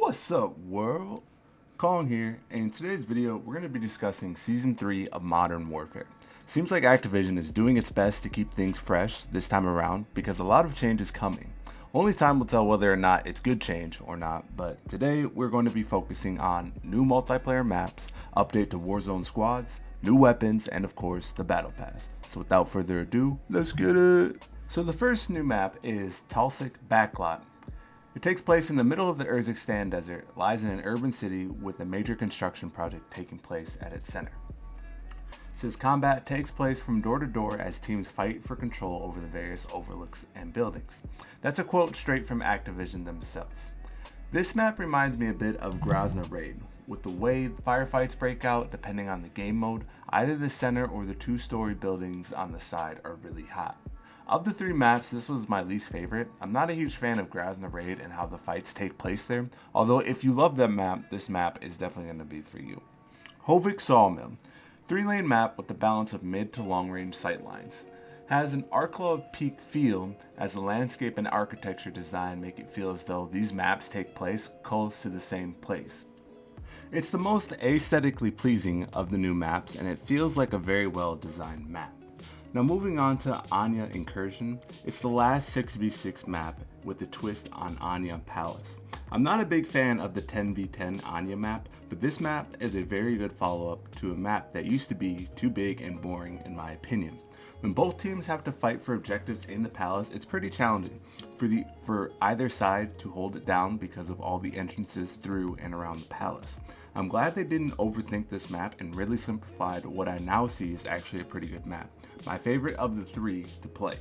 What's up, world? Kong here, and in today's video, we're going to be discussing Season 3 of Modern Warfare. Seems like Activision is doing its best to keep things fresh this time around because a lot of change is coming. Only time will tell whether or not it's good change or not, but today we're going to be focusing on new multiplayer maps, update to Warzone squads, new weapons, and of course, the Battle Pass. So without further ado, let's get it! So the first new map is Talsic Backlot. It takes place in the middle of the Urzikstan desert, lies in an urban city with a major construction project taking place at its center. It says combat takes place from door to door as teams fight for control over the various overlooks and buildings. That's a quote straight from Activision themselves. This map reminds me a bit of Grozny Raid, with the way firefights break out depending on the game mode. Either the center or the two-story buildings on the side are really hot. Of the three maps, this was my least favorite. I'm not a huge fan of Grozny Raid and how the fights take place there, although if you love that map, this map is definitely going to be for you. Hovik Sawmill, 3-lane map with the balance of mid to long range sightlines. Has an Arklov Peak feel as the landscape and architecture design make it feel as though these maps take place close to the same place. It's the most aesthetically pleasing of the new maps and it feels like a very well designed map. Now moving on to Anya Incursion, it's the last 6v6 map with a twist on Anya Palace. I'm not a big fan of the 10v10 Anya map, but this map is a very good follow-up to a map that used to be too big and boring in my opinion. When both teams have to fight for objectives in the palace, it's pretty challenging for either side to hold it down because of all the entrances through and around the palace. I'm glad they didn't overthink this map and really simplified what I now see is actually a pretty good map. My favorite of the three to play.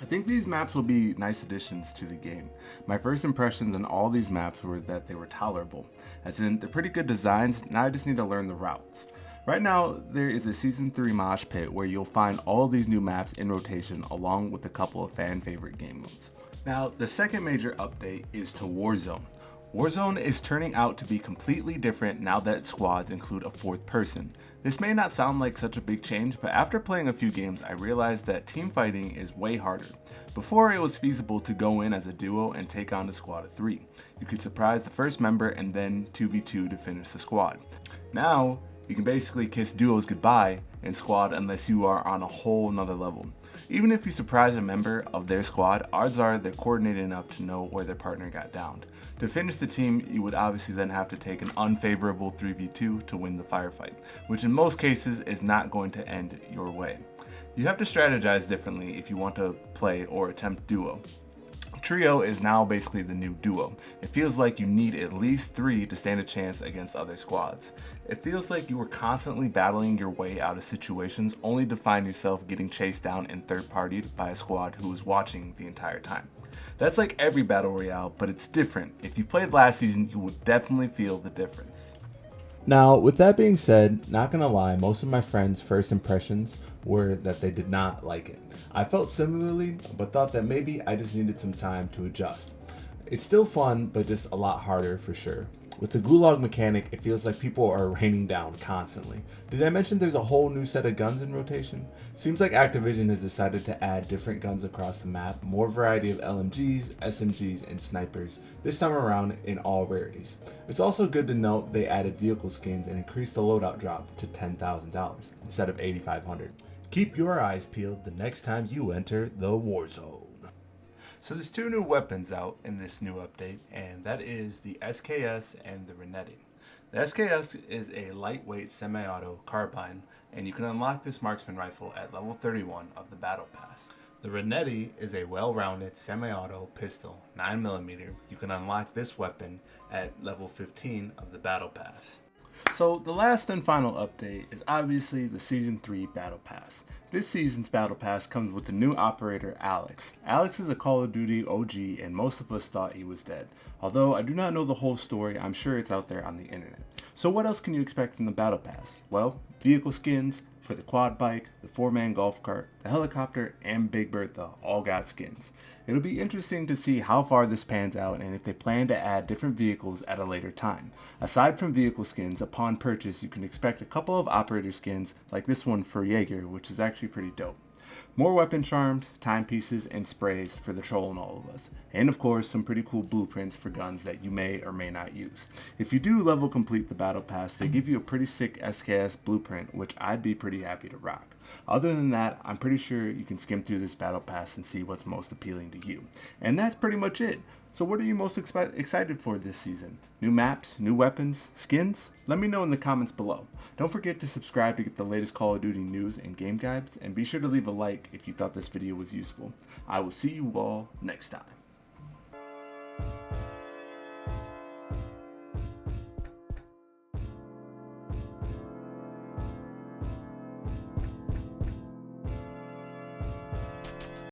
I think these maps will be nice additions to the game. My first impressions on all these maps were that they were tolerable, as in they're pretty good designs, now I just need to learn the routes. Right now, there is a Season 3 mosh pit where you'll find all of these new maps in rotation along with a couple of fan favorite game modes. Now, the second major update is to Warzone. Warzone is turning out to be completely different now that squads include a fourth person. This may not sound like such a big change, but after playing a few games I realized that team fighting is way harder. Before it was feasible to go in as a duo and take on a squad of 3. You could surprise the first member and then 2v2 to finish the squad. Now, you can basically kiss duos goodbye in squad unless you are on a whole nother level. Even if you surprise a member of their squad, odds are they're coordinated enough to know where their partner got downed. To finish the team, you would obviously then have to take an unfavorable 3v2 to win the firefight, which in most cases is not going to end your way. You have to strategize differently if you want to play or attempt duo. Trio is now basically the new duo. It feels like you need at least 3 to stand a chance against other squads. It feels like you are constantly battling your way out of situations only to find yourself getting chased down and third-partied by a squad who is watching the entire time. That's like every battle royale, but it's different. If you played last season, you will definitely feel the difference. Now, with that being said, not gonna lie, most of my friends' first impressions were that they did not like it. I felt similarly, but thought that maybe I just needed some time to adjust. It's still fun, but just a lot harder for sure. With the gulag mechanic, it feels like people are raining down constantly. Did I mention there's a whole new set of guns in rotation? Seems like Activision has decided to add different guns across the map, more variety of LMGs, SMGs, and snipers, this time around in all rarities. It's also good to note they added vehicle skins and increased the loadout drop to $10,000 instead of $8,500. Keep your eyes peeled the next time you enter the Warzone. So there's 2 new weapons out in this new update, and that is the SKS and the Renetti. The SKS is a lightweight semi-auto carbine, and you can unlock this marksman rifle at level 31 of the Battle Pass. The Renetti is a well-rounded semi-auto pistol, 9mm. You can unlock this weapon at level 15 of the Battle Pass. So the last and final update is obviously the Season 3 Battle Pass. This season's Battle Pass comes with the new operator Alex. Alex is a Call of Duty OG and most of us thought he was dead. Although I do not know the whole story, I'm sure it's out there on the internet. So what else can you expect from the Battle Pass? Well, vehicle skins for the quad bike, the 4-man golf cart, the helicopter, and Big Bertha all got skins. It'll be interesting to see how far this pans out and if they plan to add different vehicles at a later time. Aside from vehicle skins, upon purchase you can expect a couple of operator skins like this one for Jaeger, which is actually pretty dope. More weapon charms, timepieces, and sprays for the troll in all of us. And of course, some pretty cool blueprints for guns that you may or may not use. If you do level complete the battle pass, they give you a pretty sick SKS blueprint, which I'd be pretty happy to rock. Other than that, I'm pretty sure you can skim through this battle pass and see what's most appealing to you. And that's pretty much it. So what are you most excited for this season? New maps, new weapons, skins? Let me know in the comments below. Don't forget to subscribe to get the latest Call of Duty news and game guides, and be sure to leave a like if you thought this video was useful. I will see you all next time.